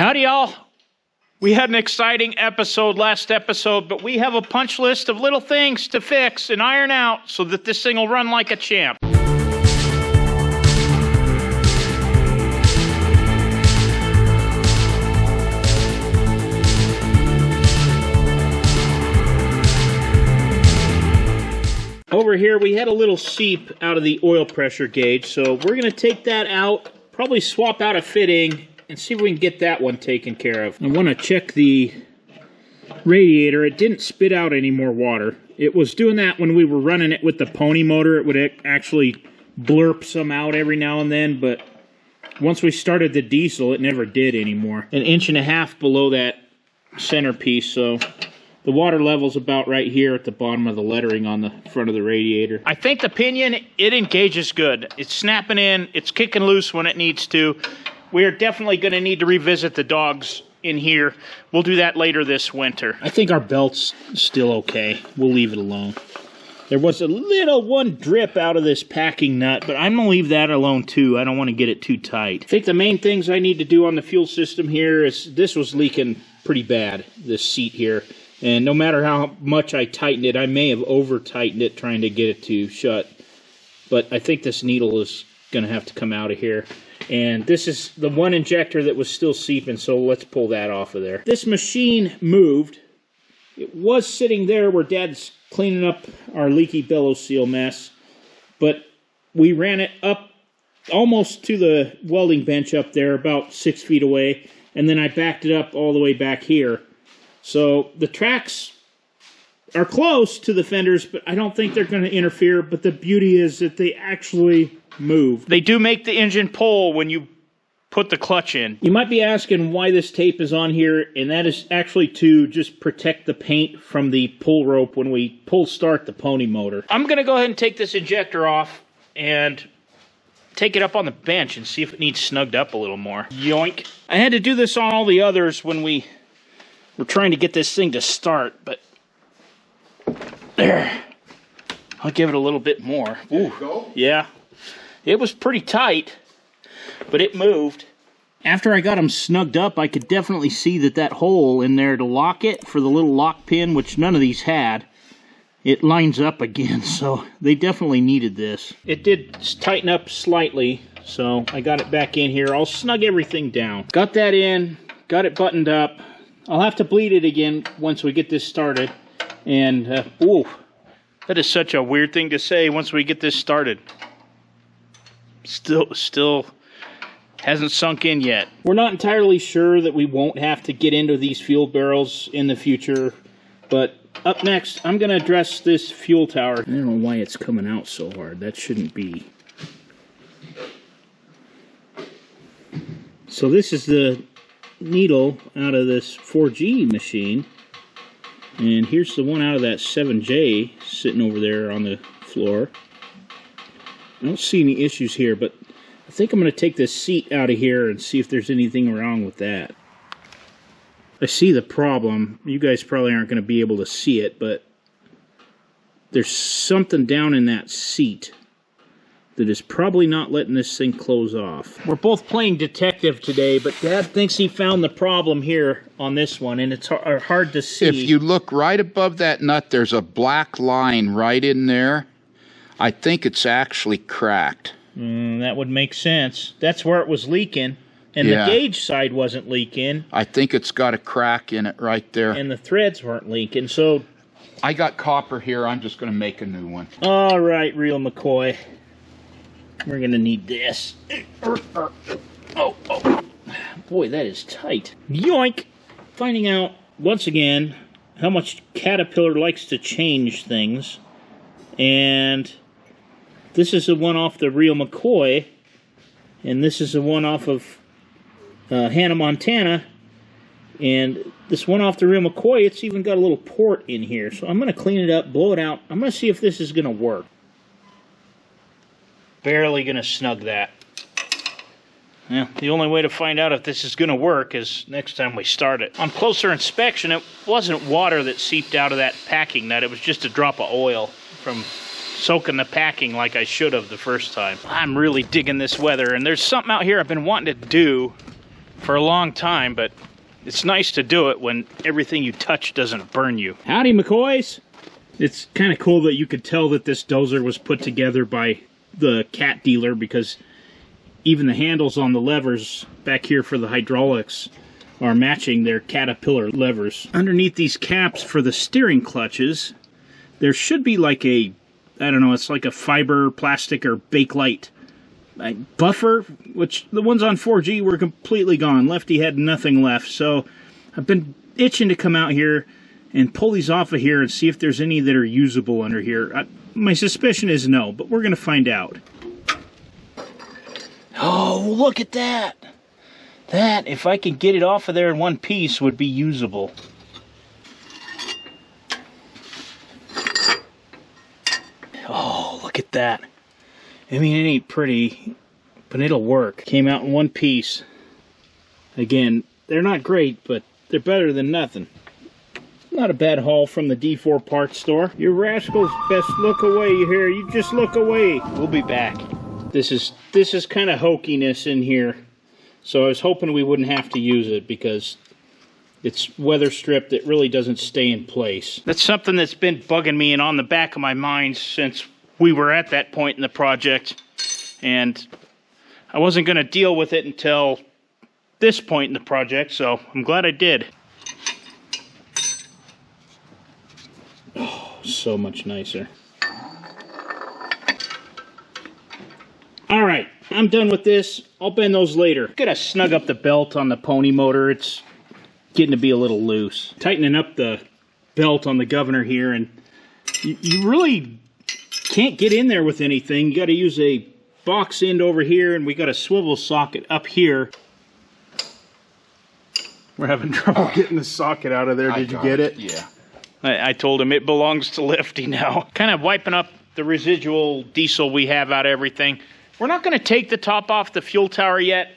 Howdy, y'all. We had an exciting episode last episode, but we have a punch list of little things to fix and iron out so that this thing will run like a champ. Over here, we had a little seep out of the oil pressure gauge, so we're going to take that out, probably swap out a fitting, and see if we can get that one taken care of. I want to check the radiator. It didn't spit out any more water. It was doing that when we were running it with the pony motor. It would actually blurp some out every now and then, but once we started the diesel, it never did anymore. 1.5 inches below that centerpiece, so the water level's about right here at the bottom of the lettering on the front of the radiator. I think the pinion, it engages good. It's snapping in, it's kicking loose when it needs to. We're definitely going to need to revisit the dogs in here. We'll do that later this winter. I think our belt's still okay. We'll leave it alone. There was a little one drip out of this packing nut, but I'm going to leave that alone too. I don't want to get it too tight. I think the main things I need to do on the fuel system here is this was leaking pretty bad, this seat here. And no matter how much I tightened it, I may have over-tightened it trying to get it to shut. But I think this needle is going to have to come out of here. And this is the one injector that was still seeping, so let's pull that off of there. This machine moved. It was sitting there where Dad's cleaning up our leaky bellow seal mess, but we ran it up almost to the welding bench up there, about 6 feet away, and then I backed it up all the way back here. So the tracks are close to the fenders, but I don't think they're going to interfere, but the beauty is that they actually move. They do make the engine pull when you put the clutch in. You might be asking why this tape is on here, and that is actually to just protect the paint from the pull rope when we pull start the pony motor. I'm going to go ahead and take this injector off and take it up on the bench and see if it needs snugged up a little more. Yoink. I had to do this on all the others when we were trying to get this thing to start, but there. I'll give it a little bit more. Ooh, go? Yeah. It was pretty tight, but it moved. After I got them snugged up, I could definitely see that that hole in there to lock it for the little lock pin, which none of these had, it lines up again, so they definitely needed this. It did tighten up slightly, so I got it back in here. I'll snug everything down. Got that in, got it buttoned up. I'll have to bleed it again once we get this started. And, ooh, that is such a weird thing to say once we get this started. Still hasn't sunk in yet. We're not entirely sure that we won't have to get into these fuel barrels in the future, but up next, I'm going to address this fuel tower. I don't know why it's coming out so hard. That shouldn't be. So this is the needle out of this 4G machine, and here's the one out of that 7J sitting over there on the floor. I don't see any issues here, but I think I'm going to take this seat out of here and see if there's anything wrong with that. I see the problem. You guys probably aren't going to be able to see it, but there's something down in that seat that is probably not letting this thing close off. We're both playing detective today, but Dad thinks he found the problem here on this one, and it's hard to see. If you look right above that nut, there's a black line right in there. I think it's actually cracked. That would make sense. That's where it was leaking, and the gauge side wasn't leaking. I think it's got a crack in it right there. And the threads weren't leaking, so... I got copper here. I'm just going to make a new one. All right, Real McCoy. We're going to need this. Oh. Boy, that is tight. Yoink! Finding out, once again, how much Caterpillar likes to change things. And this is the one off the Real McCoy. And this is the one off of Hannah, Montana. And this one off the Real McCoy, it's even got a little port in here. So I'm going to clean it up, blow it out. I'm going to see if this is going to work. Barely going to snug that. Yeah, the only way to find out if this is going to work is next time we start it. On closer inspection, it wasn't water that seeped out of that packing nut. It was just a drop of oil from soaking the packing like I should have the first time. I'm really digging this weather, and there's something out here I've been wanting to do for a long time, but it's nice to do it when everything you touch doesn't burn you. Howdy, McCoys. It's kind of cool that you could tell that this dozer was put together by the Cat dealer, because even the handles on the levers back here for the hydraulics are matching their Caterpillar levers. Underneath these caps for the steering clutches, there should be like a, I don't know, it's like a fiber, plastic, or Bakelite buffer, which the ones on 4G were completely gone. Lefty had nothing left, so I've been itching to come out here and pull these off of here and see if there's any that are usable under here. My suspicion is no, but we're going to find out. Oh, look at that! That, if I could get it off of there in one piece, would be usable. Oh, look at that. I mean, it ain't pretty, but it'll work. Came out in one piece. Again, they're not great, but they're better than nothing. Not a bad haul from the D4 parts store. You rascals best look away, you hear? You just look away. We'll be back. This is kind of hokiness in here. So I was hoping we wouldn't have to use it because it's weather stripped. It really doesn't stay in place. That's something that's been bugging me and on the back of my mind since we were at that point in the project. And I wasn't going to deal with it until this point in the project, so I'm glad I did. Oh, so much nicer. All right, I'm done with this. I'll bend those later. Gotta snug up the belt on the pony motor. It's getting to be a little loose. Tightening up the belt on the governor here, and you really can't get in there with anything. You gotta use a box end over here, and we got a swivel socket up here. We're having trouble getting the socket out of there. Did you get it? Yeah. I told him it belongs to Lefty now. Kind of wiping up the residual diesel we have out of everything. We're not going to take the top off the fuel tower yet.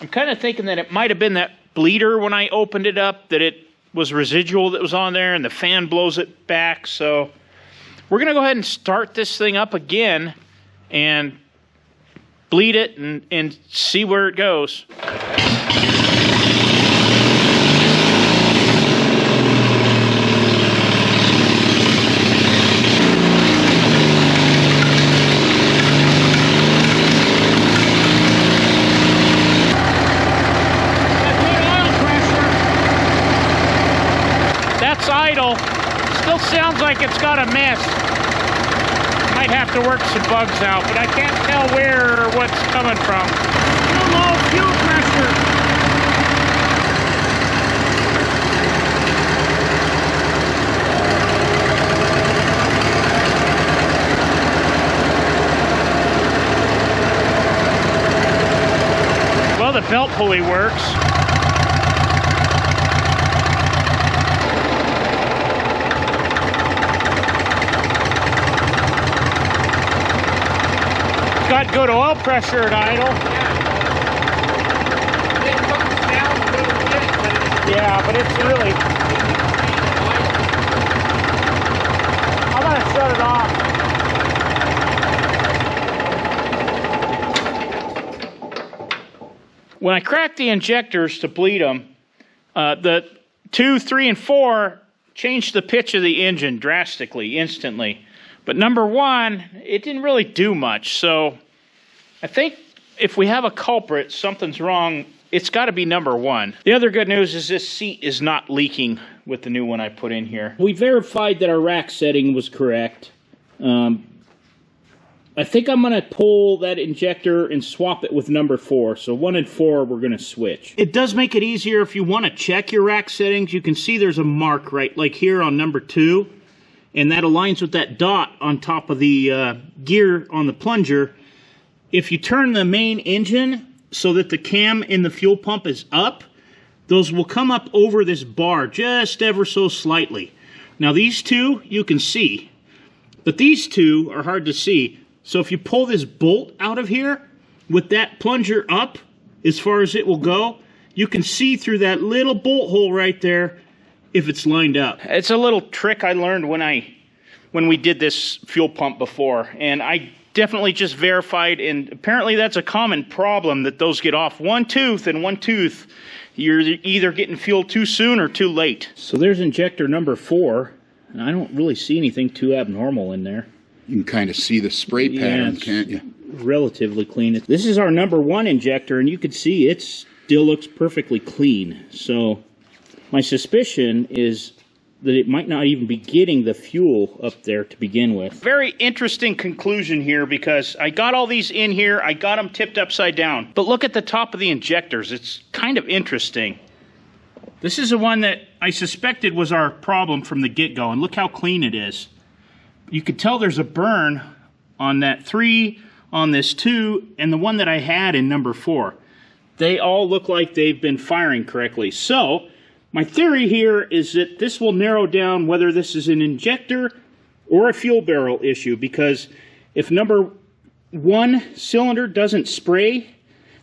I'm kind of thinking that it might have been that bleeder when I opened it up, that it was residual that was on there and the fan blows it back. So we're going to go ahead and start this thing up again and bleed it and see where it goes. Idle. Still sounds like it's got a mess. Might have to work some bugs out, but I can't tell where or what's coming from. Too low fuel pressure. Well, the belt pulley works. Got good oil pressure at idle. Yeah, but it's really... I'm gonna shut it off. When I cracked the injectors to bleed them, the 2, 3, and 4 changed the pitch of the engine drastically, instantly. But number 1, it didn't really do much, so I think if we have a culprit, something's wrong, it's got to be number 1. The other good news is this seat is not leaking with the new one I put in here. We verified that our rack setting was correct. I think I'm going to pull that injector and swap it with number 4. So 1 and 4 we're going to switch. It does make it easier if you want to check your rack settings. You can see there's a mark right like here on number 2. And that aligns with that dot on top of the gear on the plunger. If you turn the main engine so that the cam in the fuel pump is up, those will come up over this bar just ever so slightly. Now these two you can see, but these two are hard to see. So if you pull this bolt out of here with that plunger up as far as it will go, you can see through that little bolt hole right there if it's lined up. It's a little trick I learned when we did this fuel pump before, and I definitely just verified, and apparently that's a common problem, that those get off one tooth, and one tooth, you're either getting fuel too soon or too late. So there's injector number 4, and I don't really see anything too abnormal in there. You can kind of see the spray pattern, can't you? Relatively clean. This is our number 1 injector, and you can see it still looks perfectly clean. So my suspicion is that it might not even be getting the fuel up there to begin with. Very interesting conclusion here, because I got all these in here, I got them tipped upside down. But look at the top of the injectors, it's kind of interesting. This is the one that I suspected was our problem from the get-go, and look how clean it is. You could tell there's a burn on that 3, on this 2, and the one that I had in number 4. They all look like they've been firing correctly. So my theory here is that this will narrow down whether this is an injector or a fuel barrel issue, because if number 1 cylinder doesn't spray,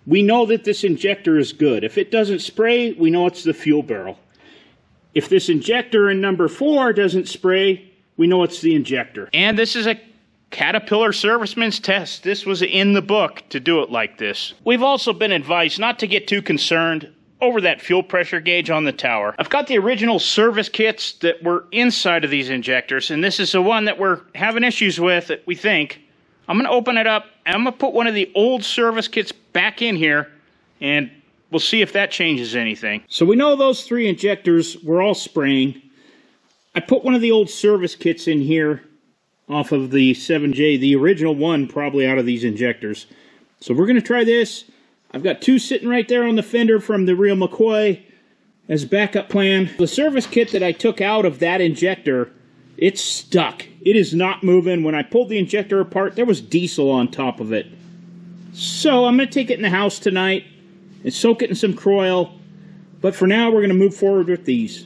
we know that this injector is good. If it doesn't spray, we know it's the fuel barrel. If this injector in number 4 doesn't spray, we know it's the injector. And this is a Caterpillar serviceman's test. This was in the book to do it like this. We've also been advised not to get too concerned over that fuel pressure gauge on the tower. I've got the original service kits that were inside of these injectors, and this is the one that we're having issues with, that we think. I'm going to open it up, and I'm going to put one of the old service kits back in here, and we'll see if that changes anything. So we know those 3 injectors were all spraying. I put one of the old service kits in here off of the 7J, the original one probably out of these injectors. So we're going to try this. I've got 2 sitting right there on the fender from the real McCoy as backup plan. The service kit that I took out of that injector, it's stuck. It is not moving. When I pulled the injector apart, there was diesel on top of it. So I'm going to take it in the house tonight and soak it in some corel. But for now, we're going to move forward with these.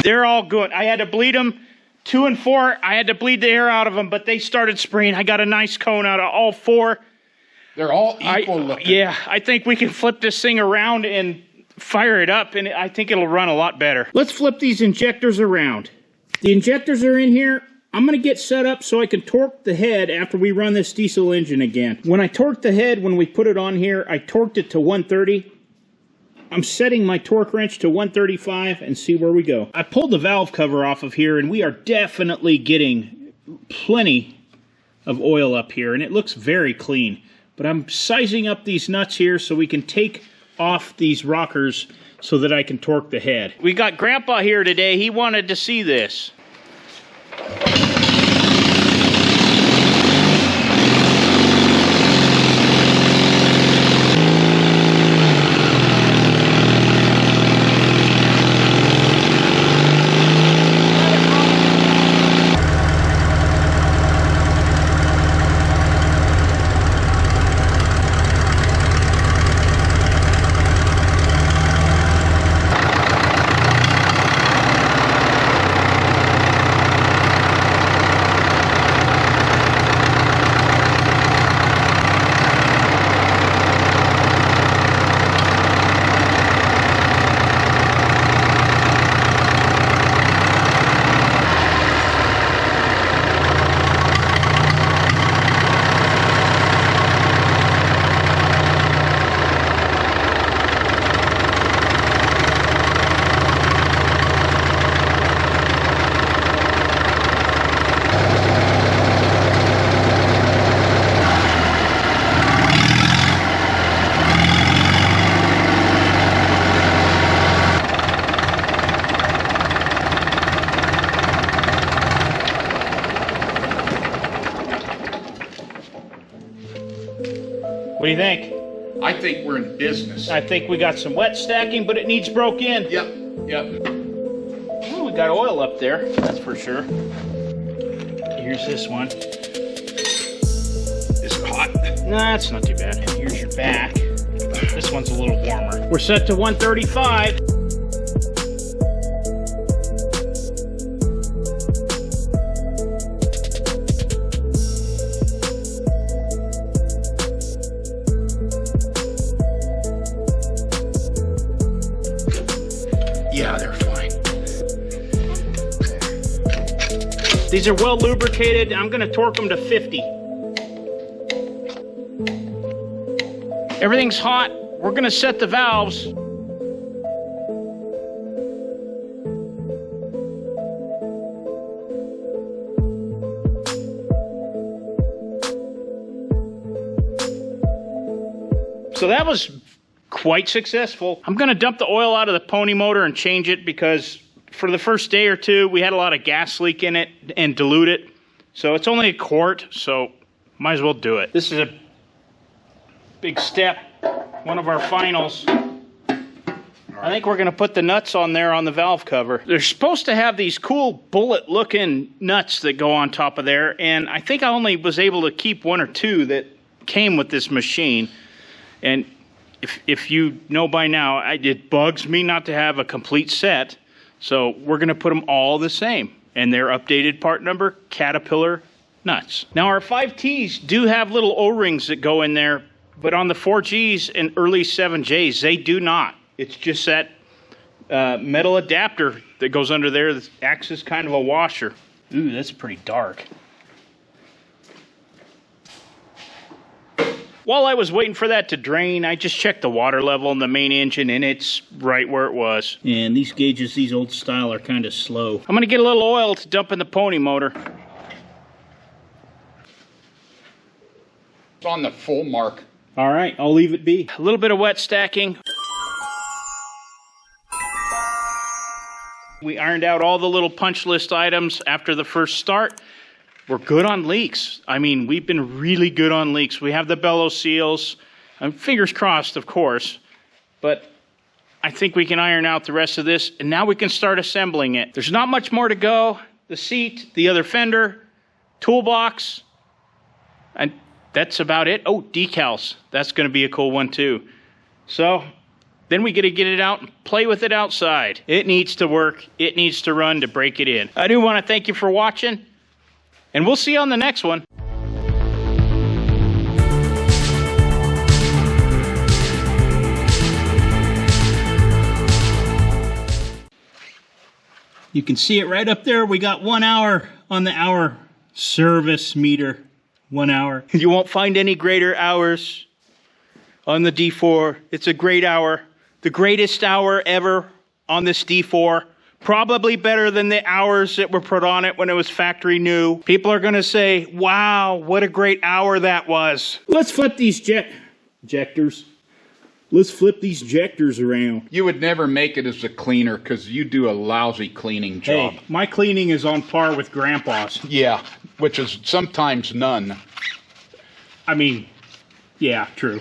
They're all good. I had to bleed them 2 and 4. I had to bleed the air out of them, but they started spraying. I got a nice cone out of all 4. They're all equal looking. Yeah, I think we can flip this thing around and fire it up, and I think it'll run a lot better. Let's flip these injectors around. The injectors are in here. I'm going to get set up so I can torque the head after we run this diesel engine again. When I torqued the head, when we put it on here, I torqued it to 130. I'm setting my torque wrench to 135 and see where we go. I pulled the valve cover off of here, and we are definitely getting plenty of oil up here, and it looks very clean. But I'm sizing up these nuts here so we can take off these rockers so that I can torque the head. We got Grandpa here today. He wanted to see this. What do you think? I think we're in business. I think we got some wet stacking, but it needs broke in. Yep. Well, we got oil up there, that's for sure. Here's this one. Is it hot? Nah, it's not too bad. Here's your back. This one's a little warmer. We're set to 135. Yeah, they're fine. These are well lubricated. I'm gonna torque them to 50. Everything's hot. We're gonna set the valves. So that was quite successful. I'm gonna dump the oil out of the pony motor and change it because for the first day or two, we had a lot of gas leak in it and dilute it. So it's only a quart, so might as well do it. This is a big step, one of our finals. I think we're gonna put the nuts on there on the valve cover. They're supposed to have these cool bullet looking nuts that go on top of there, and I think I only was able to keep one or two that came with this machine. And if you know by now, it bugs me not to have a complete set, so we're gonna put them all the same. And their updated part number, Caterpillar nuts. Now our 5Ts do have little O-rings that go in there, but on the 4Gs and early 7Js, they do not. It's just that metal adapter that goes under there that acts as kind of a washer. Ooh, that's pretty dark. While I was waiting for that to drain, I just checked the water level in the main engine, and it's right where it was. And these gauges, these old style, are kind of slow. I'm gonna get a little oil to dump in the pony motor. It's on the full mark. All right, I'll leave it be. A little bit of wet stacking. We ironed out all the little punch list items after the first start. We're good on leaks. I mean, we've been really good on leaks. We have the bellows seals. Fingers crossed, of course. But I think we can iron out the rest of this, and now we can start assembling it. There's not much more to go. The seat, the other fender, toolbox, and that's about it. Oh, decals. That's going to be a cool one, too. So then we get to get it out and play with it outside. It needs to work. It needs to run to break it in. I do want to thank you for watching. And we'll see you on the next one. You can see it right up there. We got 1 hour on the hour service meter. 1 hour. You won't find any greater hours on the D4. It's a great hour. The greatest hour ever on this D4. Probably better than the hours that were put on it when it was factory new. People are going to say, wow, what a great hour that was. Let's flip these injectors. Let's flip these injectors around. You would never make it as a cleaner because you do a lousy cleaning job. Hey, my cleaning is on par with Grandpa's. Yeah, which is sometimes none. I mean, yeah, true.